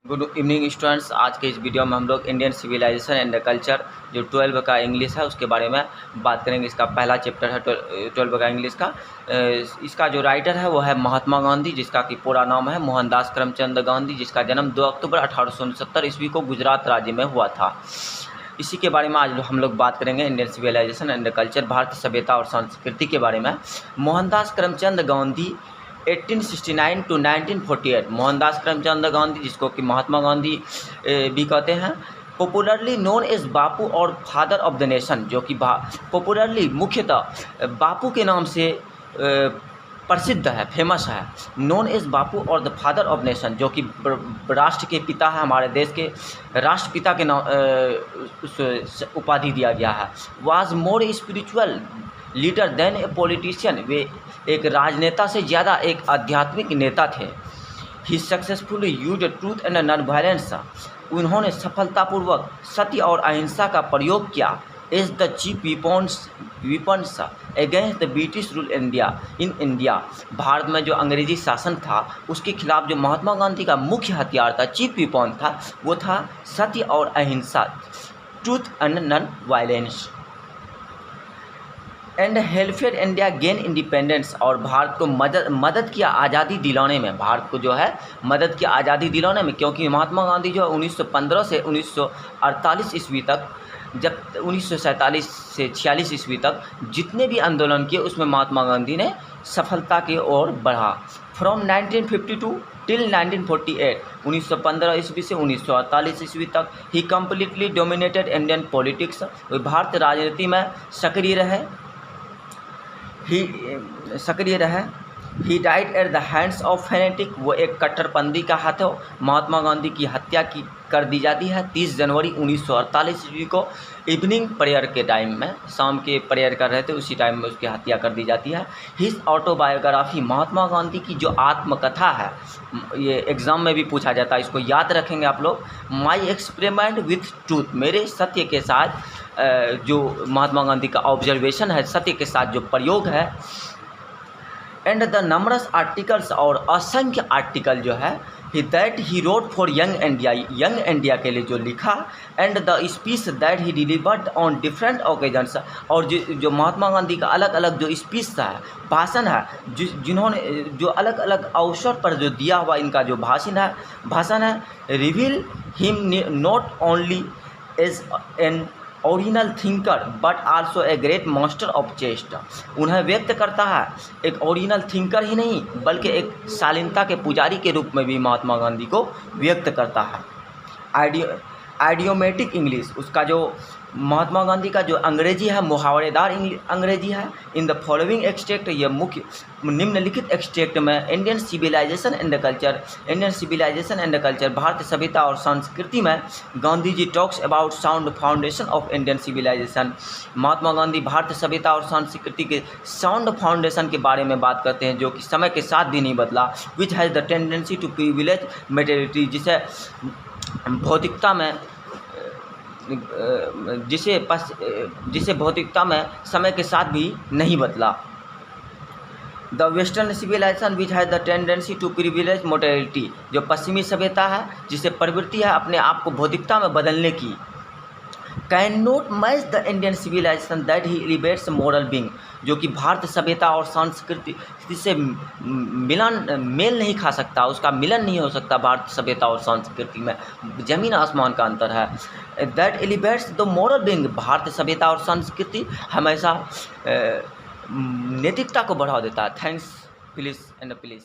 Good evening students. आज के इस वीडियो में हम लोग इंडियन सिविलाइजेशन एंड कल्चर जो 12 का इंग्लिश है उसके बारे में बात करेंगे। इसका पहला चैप्टर है 12 का इंग्लिश का। इसका जो राइटर है वो है महात्मा गांधी, जिसका कि पूरा नाम है मोहनदास करमचंद गांधी, जिसका जन्म 2 अक्टूबर 1869 ईस्वी को गुजरात राज्य में हुआ था। इसी के बारे में आज हम लोग बात करेंगे। इंडियन सिविलाइजेशन एंड कल्चर, भारतीय सभ्यता और संस्कृति के बारे में। मोहनदास करमचंद गांधी 1869 टू 1948, मोहनदास करमचंद गांधी, जिसको कि महात्मा गांधी भी कहते हैं, पॉपुलरली नोन एज बापू और फादर ऑफ द नेशन, जो कि पॉपुलरली मुख्यतः बापू के नाम से प्रसिद्ध है, फेमस है। नोन एज बापू और द फादर ऑफ नेशन, जो कि राष्ट्र के पिता है, हमारे देश के राष्ट्रपिता के नाम उपाधि दिया गया है। Was more spiritual leader than a politician, वे एक राजनेता से ज़्यादा एक आध्यात्मिक नेता थे। He successfully use truth and non violence, उन्होंने सफलतापूर्वक सत्य और अहिंसा का प्रयोग किया। As the chief weapons against the British rule in India, भारत में जो अंग्रेजी शासन था उसके खिलाफ जो महात्मा गांधी का मुख्य हथियार था, चीफ वीपन था, वो था सत्य और अहिंसा, truth and non violence. And helped India gain independence, और भारत को मदद किया आज़ादी दिलाने में, भारत को जो है मदद किया आज़ादी दिलाने में, क्योंकि महात्मा गांधी जो है 1915 से 1948 ईस्वी तक, जब 1947 से 46 ईस्वी तक जितने भी आंदोलन किए उसमें महात्मा गांधी ने सफलता की ओर बढ़ा। फ्रॉम 1952 टिल 1948, 1915 ईस्वी से 1948 ईस्वी तक ही कम्प्लीटली डोमिनेटेड इंडियन पॉलिटिक्स, भारतीय राजनीति में सक्रिय रहे। He died at the hands of fanatic, वो एक कट्टरपंथी का हाथ हो। महात्मा गांधी की हत्या कर दी जाती है 30 जनवरी 1948 ईस्वी को, इवनिंग प्रेयर के टाइम में, शाम के प्रेयर कर रहे थे उसी टाइम में उसकी हत्या कर दी जाती है। हिज ऑटोबायोग्राफी, महात्मा गांधी की जो आत्मकथा है, ये एग्ज़ाम में भी पूछा जाता है, इसको याद रखेंगे आप लोग। माई एक्सपेरिमेंट विथ ट्रूथ, मेरे सत्य के साथ जो महात्मा गांधी का ऑब्जर्वेशन है, सत्य के साथ जो प्रयोग है। एंड द नंबरस आर्टिकल्स, और असंख्य आर्टिकल जो है that he wrote for young India के लिए जो लिखा। And the speech that he delivered on different occasions, और जो महात्मा गांधी का अलग अलग जो स्पीच है, भाषण है, जिन्होंने जो अलग अलग अवसर पर जो दिया हुआ इनका जो भाषण है, reveal him not only as an original thinker but also a great master of chest, उन्हें व्यक्त करता है एक ओरिजिनल थिंकर ही नहीं बल्कि एक शालीनता के पुजारी के रूप में भी महात्मा गांधी को व्यक्त करता है। आइडियोमेटिक इंग्लिश, उसका जो महात्मा गांधी का जो अंग्रेजी है मुहावरेदार अंग्रेजी है। इन द फॉलोइंग एक्सट्रैक्ट, ये मुख्य निम्नलिखित एक्सट्रैक्ट में इंडियन सिविलाइजेशन एंड कल्चर, भारतीय सभ्यता और संस्कृति में Gandhi ji talks about sound foundation of Indian civilisation, Mahatma Gandhi भारतीय सभ्यता और संस्कृति के साउंड फाउंडेशन के बारे में बात करते हैं, जो कि समय के साथ भी नहीं बदला। Which has the tendency to privilege materiality, जिसे भौतिकता में समय के साथ भी नहीं बदला। The western civilisation which has the tendency to privilege morality, जो पश्चिमी सभ्यता है जिसे प्रवृत्ति है अपने आप को भौतिकता में बदलने की। Can not match the Indian civilisation that he elevates moral being, जो कि भारतीय सभ्यता और संस्कृति से मेल नहीं खा सकता, उसका मिलन नहीं हो सकता। भारतीय सभ्यता और संस्कृति में जमीन आसमान का अंतर है। That elevates the moral being, भारतीय सभ्यता और संस्कृति हमेशा नैतिकता को बढ़ावा देता है। Thanks please and please.